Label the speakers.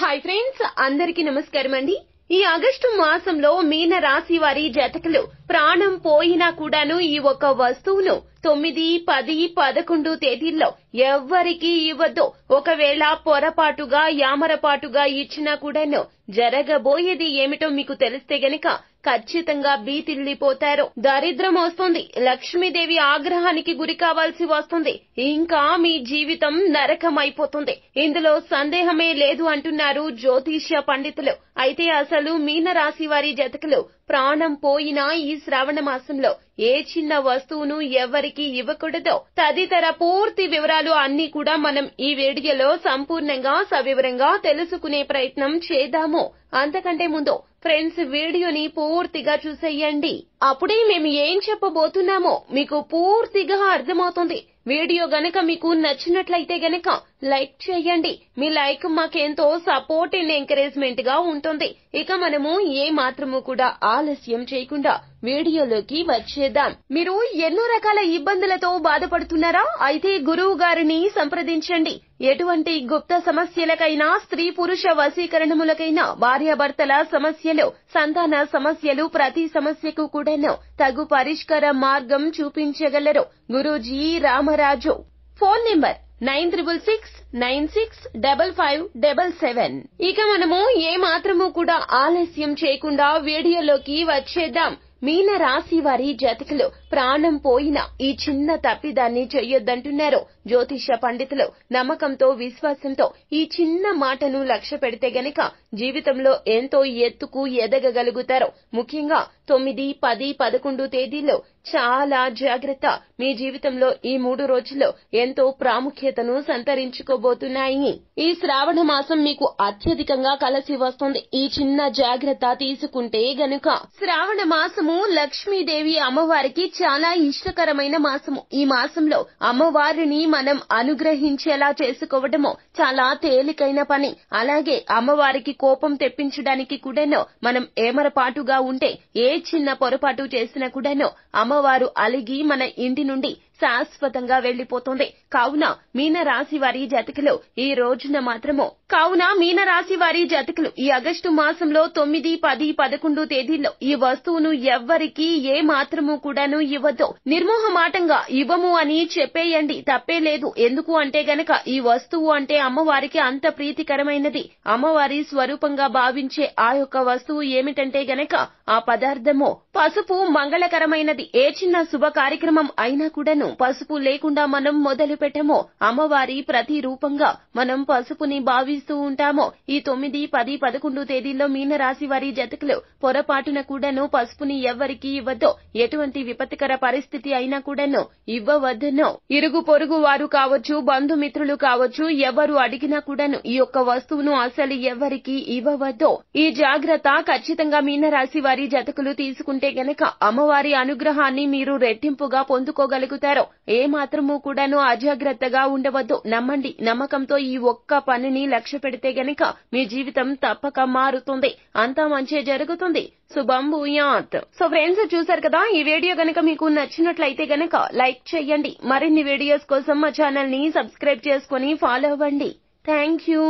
Speaker 1: Hi friends, అందరికీ నమస్కారం అండి. ఈ ఆగస్టు మాసంలో మీన రాశి వారి జాతకులు ప్రాణం పోయినా కూడాను ఈ ఒక వస్తువును 9, 10, 11 తేదీల్లో ఎవ్వరికీ ఇవ్వద్దు. ఒకవేళ పొరపాటుగా యామరపాటుగా ఇచ్చినా కూడాను జరగబోయేది ఏమిటో మీకు తెలిస్తే గనక ఖచ్చితంగా బీతిల్లిపోతారు. దరిద్రం వస్తుంది, లక్ష్మీదేవి ఆగ్రహానికి గురి కావాల్సి వస్తుంది, ఇంకా మీ జీవితం నరకమైపోతుంది. ఇందులో సందేహమే లేదు అంటున్నారు జ్యోతిష్య పండితులు. అయితే అసలు మీన రాశి వారి జాతకులు ప్రాణం పోయినా ఈ శ్రావణ మాసంలో ఏ చిన్న వస్తువును ఎవరికి ఇవ్వకూడదో తదితర పూర్తి వివరాలు అన్ని కూడా మనం ఈ వీడియోలో సంపూర్ణంగా సవివరంగా తెలుసుకునే ప్రయత్నం చేద్దాము. అంతకంటే ముందు ఫ్రెండ్స్, వీడియోని పూర్తిగా చూసేయండి. అప్పుడే మేము ఏం చెప్పబోతున్నామో మీకు పూర్తిగా అర్థమవుతుంది. వీడియో గనక మీకు నచ్చినట్లయితే గనక లైక్ చేయండి. మీ లైక్ మాకెంతో సపోర్ట్ అండ్ ఎంకరేజ్మెంట్ గా ఉంటుంది. ఇక మనము ఏ మాత్రము కూడా ఆలస్యం చేయకుండా వీడియోలోకి వచ్చేద్దాం. మీరు ఎన్నో రకాల ఇబ్బందులతో బాధపడుతున్నారా? అయితే గురువు గారిని సంప్రదించండి. ఎటువంటి గుప్త సమస్యలకైనా, స్త్రీ పురుష వశీకరణములకైనా, భార్యాభర్తల సమస్యలు, సంతాన సమస్యలు, ప్రతి సమస్యకు కూడాను తగు పరిష్కార మార్గం చూపించగలరు గురూజీ రామరాజు. Phone number 9696555577. ఇక మనము ఏ మాత్రము కూడా ఆలస్యం చేయకుండా వీడియోలోకి వచ్చేద్దాం. మీన రాశి వారి జాతకులు ప్రాణం పోయిన ఈ చిన్న తప్పిదాన్ని చెయ్యొద్దంటున్నారు జ్యోతిష పండితులు. నమ్మకంతో, విశ్వాసంతో ఈ చిన్న మాటను లక్ష్య పెడితే గనక జీవితంలో ఎంతో ఎత్తుకు ఎదగగలుగుతారు. ముఖ్యంగా 9, 10, 11 తేదీల్లో చాలా జాగ్రత్త. మీ జీవితంలో ఈ 3 రోజుల్లో ఎంతో ప్రాముఖ్యతను సంతరించుకోబోతున్నాయి. ఈ శ్రావణ మాసం మీకు అత్యధికంగా కలిసి వస్తుంది. ఈ చిన్న జాగ్రత్త తీసుకుంటే గనుక శ్రావణ మాసము లక్ష్మీదేవి అమ్మవారికి చాలా ఇష్టకరమైన మాసము. ఈ మాసంలో అమ్మవారిని మనం అనుగ్రహించేలా చేసుకోవడము చాలా తేలికైన పని. అలాగే అమ్మవారికి కోపం తెప్పించడానికి కూడాను మనం ఏమరపాటుగా ఉంటే, ఏ చిన్న పొరపాటు చేసినా కూడాను అమ్మవారు అలిగి మన ఇంటి నుండి శాశ్వతంగా వెళ్లిపోతుంది. కావున మీన రాశి వారి జాతకులు ఈ రోజున మాత్రము ఈ ఆగస్టు మాసంలో 9, 10, 11 తేదీల్లో ఈ వస్తువును ఎవ్వరికి ఏ మాత్రము కూడాను ఇవ్వద్దు. నిర్మోహమాటంగా ఇవ్వము అని చెప్పేయండి, తప్పే లేదు. ఎందుకు అంటే గనక ఈ వస్తువు అంటే అమ్మవారికి అంత ప్రీతికరమైనది. అమ్మవారి స్వరూపంగా భావించే ఆ యొక్క వస్తువు ఏమిటంటే గనక ఆ పదార్థము పసుపు. మంగళకరమైనది. ఏ చిన్న శుభ కార్యక్రమం అయినా కూడాను పసుపు లేకుండా మనం మొదలు పెట్టము. అమ్మవారి ప్రతి రూపంగా మనం పసుపుని భావిస్తూ ఉంటాము. ఈ 9, 10, 11 తేదీల్లో మీన రాశి వారి జాతకులు పొరపాటున కూడాను పసుపుని ఎవ్వరికి ఇవ్వద్దు. ఎటువంటి విపత్కర పరిస్థితి అయినా కూడాను ఇవ్వవద్దును. ఇరుగు పొరుగు వారు కావచ్చు, బంధుమిత్రులు కావచ్చు, ఎవరు అడిగినా కూడాను ఈ యొక్క వస్తువును అసలు ఎవ్వరికి ఇవ్వవద్దు. ఈ జాగ్రత్త ఖచ్చితంగా మీన రాశి వారి జాతకులు తీసుకుంటే గనక అమ్మవారి అనుగ్రహాన్ని మీరు రెట్టింపుగా పొందుకోగలుగుతారు. ఏ మాత్రము కూడాను అజాగ్రత్తగా ఉండవద్దు. నమ్మండి, నమ్మకంతో ఈ ఒక్క పనిని లక్ష్య పెడితే గనక మీ జీవితం తప్పక మారుతుంది. అంతా మంచి జరుగుతుంది. శుభం భూయాత్. సో ఫ్రెండ్స్, చూసారు కదా, ఈ వీడియో గనక మీకు నచ్చినట్లయితే గనక లైక్ చేయండి. మరిన్ని వీడియోస్ కోసం మా ఛానల్ ని సబ్స్క్రైబ్ చేసుకుని ఫాలో అవ్వండి. Thank you.